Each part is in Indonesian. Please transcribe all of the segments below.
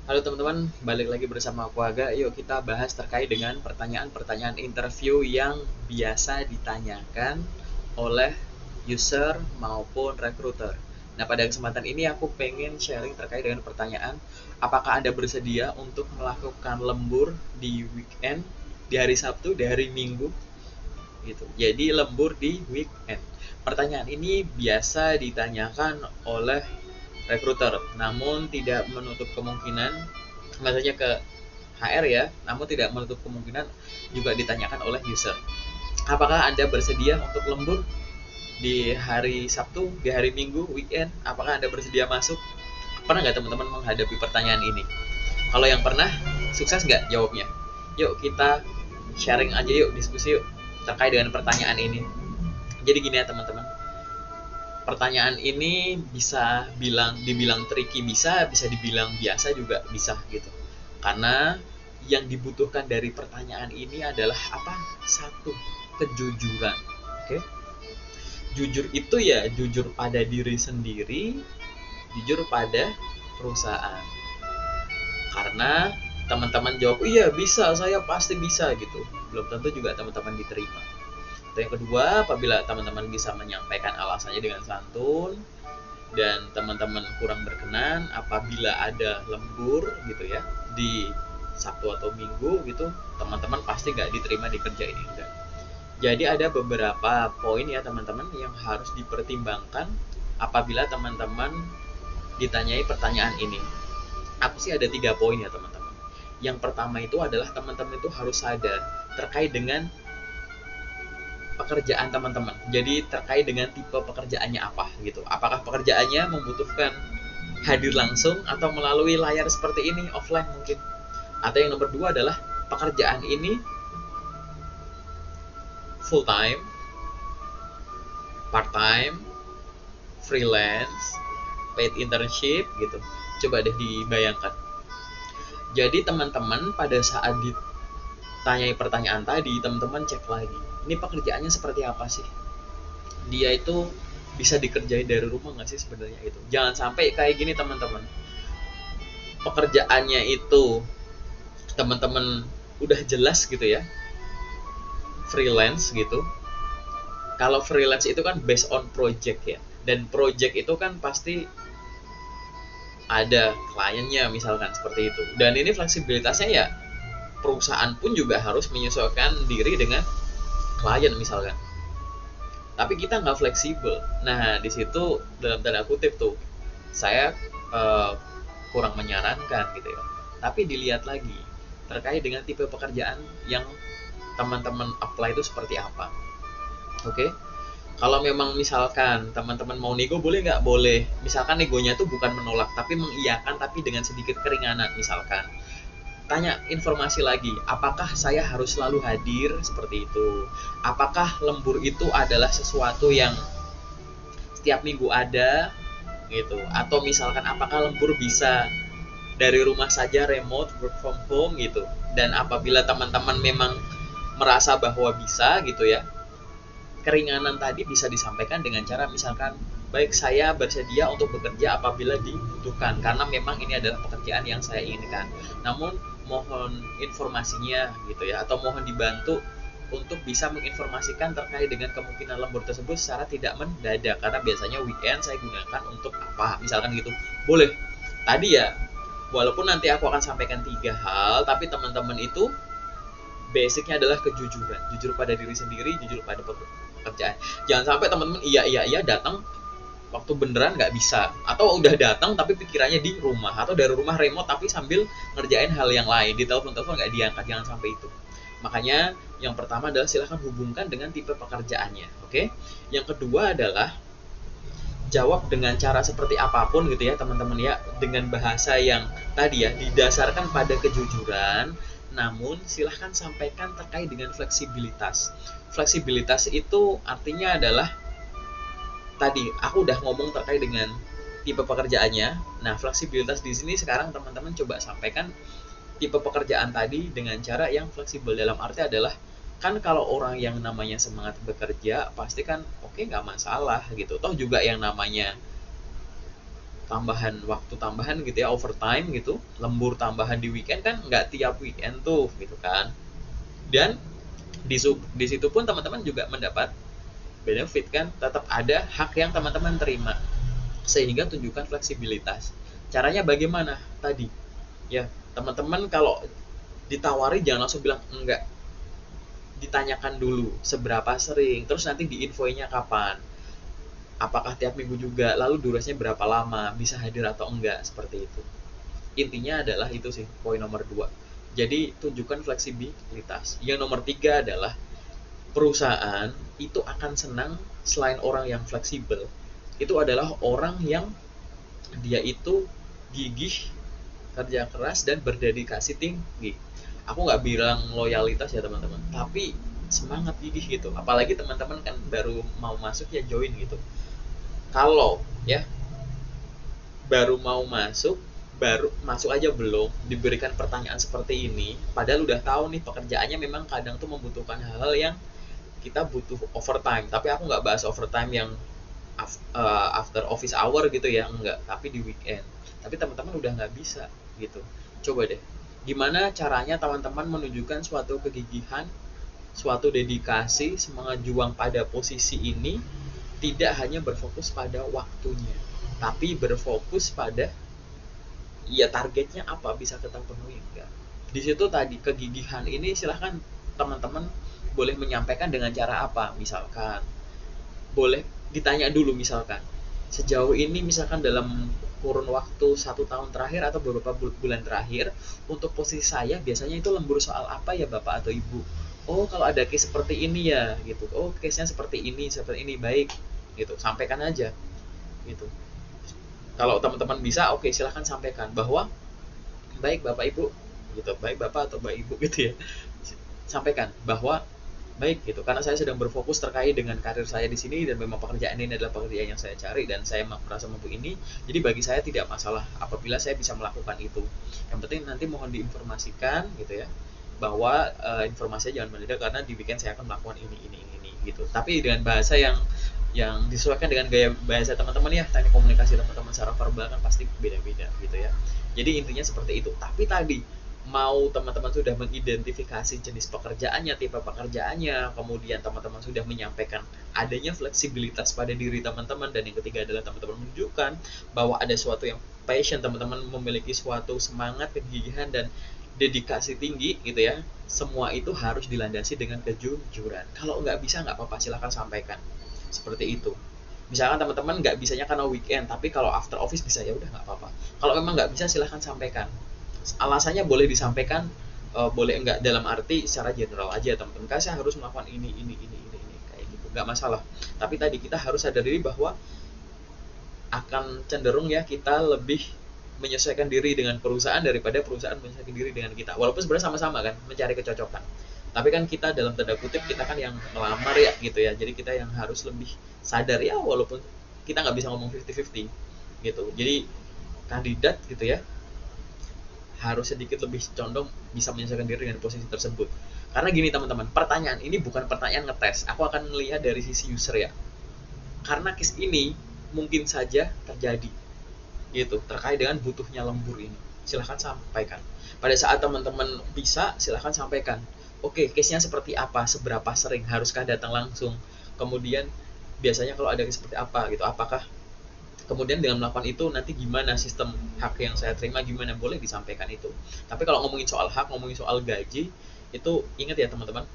Halo teman-teman, balik lagi bersama aku Aga. Yuk kita bahas terkait dengan pertanyaan-pertanyaan interview yang biasa ditanyakan oleh user maupun recruiter. Nah, pada kesempatan ini aku pengen sharing terkait dengan pertanyaan, apakah Anda bersedia untuk melakukan lembur di weekend, di hari Sabtu, di hari Minggu? Gitu. Jadi lembur di weekend. Pertanyaan ini biasa ditanyakan oleh recruiter, namun tidak menutup kemungkinan, maksudnya ke HR ya, namun tidak menutup kemungkinan juga ditanyakan oleh user. Apakah Anda bersedia untuk lembur di hari Sabtu, di hari Minggu, weekend? Apakah Anda bersedia masuk? Pernah nggak teman-teman menghadapi pertanyaan ini? Kalau yang pernah, sukses nggak jawabnya? Yuk kita sharing aja yuk, diskusi yuk terkait dengan pertanyaan ini. Jadi gini ya teman-teman, pertanyaan ini bisa dibilang tricky, bisa dibilang biasa juga bisa gitu. Karena yang dibutuhkan dari pertanyaan ini adalah apa? Satu, kejujuran. Oke. Jujur itu ya jujur pada diri sendiri, jujur pada perusahaan. Karena teman-teman jawab, "Iya, bisa, saya pasti bisa" gitu. Belum tentu juga teman-teman diterima. Yang kedua, apabila teman-teman bisa menyampaikan alasannya dengan santun dan teman-teman kurang berkenan apabila ada lembur gitu ya di Sabtu atau Minggu gitu, teman-teman pasti nggak diterima di kerja ini enggak. Jadi ada beberapa poin ya teman-teman yang harus dipertimbangkan apabila teman-teman ditanyai pertanyaan ini. Aku sih ada 3 poin ya teman-teman. Yang pertama itu adalah teman-teman itu harus sadar terkait dengan pekerjaan teman-teman. Jadi terkait dengan tipe pekerjaannya apa gitu. Apakah pekerjaannya membutuhkan hadir langsung atau melalui layar seperti ini, offline mungkin. Atau yang nomor 2 adalah pekerjaan ini full time, part time, freelance, paid internship gitu. Coba deh dibayangkan. Jadi teman-teman pada saat ditanyai pertanyaan tadi, teman-teman cek lagi. Ini pekerjaannya seperti apa sih? Dia itu bisa dikerjain dari rumah nggak sih sebenarnya itu? Jangan sampai kayak gini teman-teman. Pekerjaannya itu teman-teman udah jelas gitu ya, freelance gitu. Kalau freelance itu kan based on project ya, dan project itu kan pasti ada kliennya misalkan seperti itu. Dan ini fleksibilitasnya ya perusahaan pun juga harus menyesuaikan diri dengan klien misalkan. Tapi kita nggak fleksibel. Nah di situ dalam tanda kutip tuh saya eh, kurang menyarankan gitu ya. Tapi dilihat lagi terkait dengan tipe pekerjaan yang teman-teman apply itu seperti apa. Oke, kalau memang misalkan teman-teman mau nego boleh nggak? Boleh. Misalkan negonya itu bukan menolak tapi mengiyakan tapi dengan sedikit keringanan misalkan. Tanya informasi lagi, apakah saya harus selalu hadir seperti itu? Apakah lembur itu adalah sesuatu yang setiap minggu ada gitu? Atau misalkan apakah lembur bisa dari rumah saja, remote, work from home gitu? Dan apabila teman-teman memang merasa bahwa bisa gitu ya, keringanan tadi bisa disampaikan dengan cara misalkan, baik saya bersedia untuk bekerja apabila dibutuhkan karena memang ini adalah pekerjaan yang saya inginkan, namun mohon informasinya gitu ya, atau mohon dibantu untuk bisa menginformasikan terkait dengan kemungkinan lembur tersebut secara tidak mendadak karena biasanya weekend saya gunakan untuk apa misalkan gitu. Boleh. Tadi ya, walaupun nanti aku akan sampaikan 3 hal, tapi teman-teman itu basicnya adalah kejujuran, jujur pada diri sendiri, jujur pada pekerjaan. Jangan sampai teman-teman iya datang waktu beneran nggak bisa, atau udah datang tapi pikirannya di rumah, atau dari rumah remote tapi sambil ngerjain hal yang lain, di telepon nggak diangkat. Jangan sampai itu. Makanya yang pertama adalah silahkan hubungkan dengan tipe pekerjaannya. Oke. Yang kedua adalah jawab dengan cara seperti apapun gitu ya teman-teman ya, dengan bahasa yang tadi ya didasarkan pada kejujuran, namun silahkan sampaikan terkait dengan fleksibilitas. Fleksibilitas itu artinya adalah tadi aku udah ngomong terkait dengan tipe pekerjaannya. Nah, fleksibilitas di sini sekarang teman-teman coba sampaikan tipe pekerjaan tadi dengan cara yang fleksibel, dalam arti adalah kan kalau orang yang namanya semangat bekerja pasti kan oke, nggak masalah gitu. Toh juga yang namanya tambahan waktu tambahan gitu ya, overtime gitu, lembur tambahan di weekend kan nggak tiap weekend tuh gitu kan. Dan di situ pun teman-teman juga mendapat benefit kan, tetap ada hak yang teman-teman terima. Sehingga tunjukkan fleksibilitas. Caranya bagaimana? Tadi ya, teman-teman kalau ditawari jangan langsung bilang enggak, ditanyakan dulu seberapa sering, terus nanti diinfoinya kapan, apakah tiap minggu juga, lalu durasinya berapa lama, bisa hadir atau enggak, seperti itu. Intinya adalah itu sih poin nomor 2. Jadi tunjukkan fleksibilitas. Yang nomor 3 adalah perusahaan itu akan senang selain orang yang fleksibel, itu adalah orang yang dia itu gigih, kerja keras, dan berdedikasi tinggi. Aku nggak bilang loyalitas ya teman-teman, tapi semangat gigih gitu. Apalagi teman-teman kan baru mau masuk ya, join gitu. Kalau ya baru mau masuk, baru masuk aja belum diberikan pertanyaan seperti ini, padahal udah tahu nih pekerjaannya memang kadang tuh membutuhkan hal-hal yang kita butuh overtime. Tapi aku nggak bahas overtime yang after office hour gitu ya, enggak, tapi di weekend. Tapi teman-teman udah nggak bisa gitu. Coba deh, gimana caranya teman-teman menunjukkan suatu kegigihan, suatu dedikasi, semangat juang pada posisi ini, tidak hanya berfokus pada waktunya, tapi berfokus pada ya targetnya apa, bisa kita penuhi enggak. Di situ tadi kegigihan ini silahkan teman-teman boleh menyampaikan dengan cara apa. Misalkan boleh ditanya dulu, misalkan sejauh ini, misalkan dalam kurun waktu 1 tahun terakhir atau beberapa bulan terakhir, untuk posisi saya biasanya itu lembur soal apa ya Bapak atau Ibu. Oh, kalau ada case seperti ini ya gitu. Oh, case-nya seperti ini, baik gitu. Sampaikan aja gitu. Kalau teman-teman bisa, oke, silahkan sampaikan bahwa baik Bapak Ibu gitu, baik Bapak atau Mbak Ibu gitu ya. Sampaikan bahwa baik gitu, karena saya sedang berfokus terkait dengan karir saya di sini, dan memang pekerjaan ini adalah pekerjaan yang saya cari dan saya merasa mampu ini. Jadi bagi saya tidak masalah apabila saya bisa melakukan itu. Yang penting nanti mohon diinformasikan gitu ya, bahwa informasinya jangan mendadak, karena di weekend saya akan melakukan ini gitu. Tapi dengan bahasa yang disesuaikan dengan gaya bahasa teman-teman ya. Teknik komunikasi teman-teman secara verbal kan pasti beda-beda gitu ya. Jadi intinya seperti itu. Tapi tadi mau teman-teman sudah mengidentifikasi jenis pekerjaannya, tipe pekerjaannya, kemudian teman-teman sudah menyampaikan adanya fleksibilitas pada diri teman-teman, dan yang ketiga adalah teman-teman menunjukkan bahwa ada suatu yang passion, teman-teman memiliki suatu semangat, kegigihan, dan dedikasi tinggi gitu ya. Semua itu harus dilandasi dengan kejujuran. Kalau nggak bisa, nggak apa-apa, silahkan sampaikan seperti itu. Misalkan teman-teman nggak bisanya karena weekend, tapi kalau after office bisa, ya udah nggak apa-apa. Kalau memang nggak bisa, silahkan sampaikan. Alasannya boleh disampaikan, boleh enggak dalam arti secara general aja teman-teman. Saya harus melakukan ini kayak gitu, nggak masalah. Tapi tadi kita harus sadar diri bahwa akan cenderung ya kita lebih menyesuaikan diri dengan perusahaan daripada perusahaan menyesuaikan diri dengan kita. Walaupun sebenarnya sama-sama kan mencari kecocokan. Tapi kan kita dalam tanda kutip, kita kan yang melamar ya gitu ya. Jadi kita yang harus lebih sadar ya, walaupun kita nggak bisa ngomong 50-50 gitu. Jadi kandidat gitu ya harus sedikit lebih condong bisa menyesuaikan diri dengan posisi tersebut. Karena gini teman-teman, pertanyaan ini bukan pertanyaan ngetes. Aku akan melihat dari sisi user ya. Karena case ini mungkin saja terjadi gitu, terkait dengan butuhnya lembur ini. Silahkan sampaikan. Pada saat teman-teman bisa, silahkan sampaikan. Oke, case-nya seperti apa, seberapa sering, haruskah datang langsung, kemudian biasanya kalau ada seperti apa gitu, apakah kemudian dengan melakukan itu nanti gimana sistem hak yang saya terima, gimana, boleh disampaikan itu. Tapi kalau ngomongin soal hak, ngomongin soal gaji, itu ingat ya teman-teman,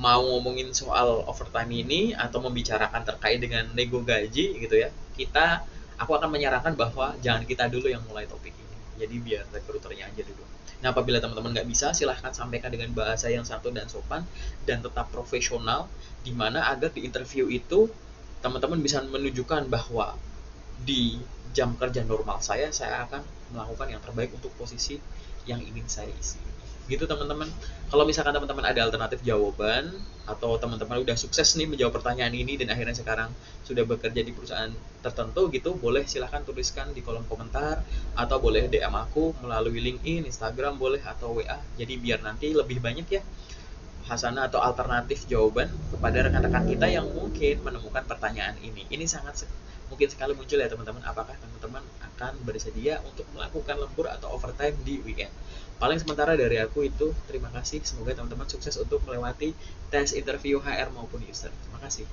mau ngomongin soal overtime ini atau membicarakan terkait dengan nego gaji gitu ya, aku akan menyarankan bahwa jangan kita dulu yang mulai topik ini. Jadi biar rekruternya aja dulu. Nah, apabila teman-teman nggak bisa, silahkan sampaikan dengan bahasa yang santun dan sopan dan tetap profesional, dimana agar di interview itu teman-teman bisa menunjukkan bahwa di jam kerja normal saya akan melakukan yang terbaik untuk posisi yang ingin saya isi. Gitu teman-teman. Kalau misalkan teman-teman ada alternatif jawaban, atau teman-teman udah sukses nih menjawab pertanyaan ini dan akhirnya sekarang sudah bekerja di perusahaan tertentu gitu, boleh silahkan tuliskan di kolom komentar, atau boleh DM aku melalui LinkedIn, Instagram boleh, atau WA. Jadi biar nanti lebih banyak ya hasanah atau alternatif jawaban kepada rekan-rekan kita yang mungkin menemukan pertanyaan ini. Ini sangat mungkin sekali muncul ya teman-teman, apakah teman-teman akan bersedia untuk melakukan lembur atau overtime di weekend. Paling sementara dari aku itu, terima kasih, semoga teman-teman sukses untuk melewati tes interview HR maupun user. Terima kasih.